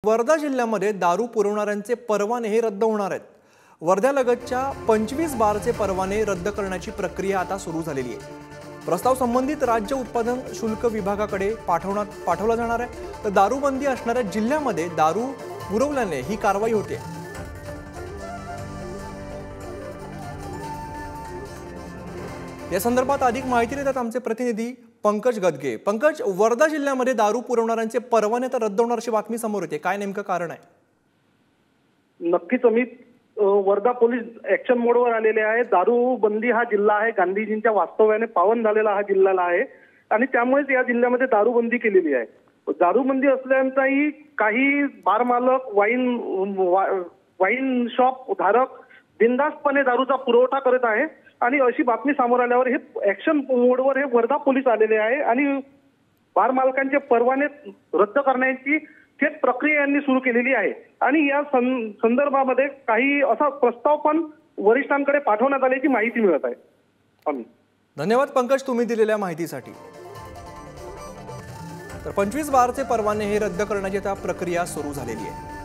वर्धा जिल्ह्यामध्ये दारू पुरवणाऱ्यांचे परवाने हे रद्द होणार आहेत। वर्ध्यालगतच्या 25 बारचे परवाने रद्द करण्याची प्रक्रिया आता सुरू झालेली आहे। प्रस्ताव संबंधित राज्य उत्पादन शुल्क विभागाकडे पाठवला जाणार आहे। तर दारूबंदी असणाऱ्या जिल्ह्यामध्ये दारू पुरवल्याने ही कारवाई होते। या संदर्भात अधिक माहिती देतात आमचे प्रतिनिधी पंकज गदगे। पंकज, वर्धा जिल्ह्यामध्ये दारू पुरवणाऱ्यांचे परवाने तर रद्द होण्याची बातमी समोर येते, काय नेमकं कारण आहे? नक्कीच अमित, वर्धा पोलीस ऍक्शन मोडवर आलेले आहे। दारूबंदी हा जिल्हा आहे, गांधीजींच्या वास्तव्याने पावन झालेला हा जिल्हा आहे आणि त्यामुळेच या जिल्ह्यामध्ये दारूबंदी केलेली आहे। दारूबंदी असल्यानंतरही काही बार मालक, वाईन शॉप धारक बिनधास्तपणे दारूचा पुरवठा करत आहे आणि अशी बातमी समोर आल्यावर हे ऍक्शन मोडवर हे वर्धा पोलीस आलेले आहे आणि बार मालकांचे परवाने रद्द करण्याची थेट प्रक्रिया यांनी सुरू केलेली आहे आणि या संदर्भामध्ये काही असा प्रस्ताव पण वरिष्ठांकडे पाठवण्यात आल्याची माहिती मिळत आहे। धन्यवाद पंकज, तुम्ही दिलेल्या माहितीसाठी। तर 25 बारचे परवाने हे रद्द करण्याची आता प्रक्रिया सुरू झालेली आहे।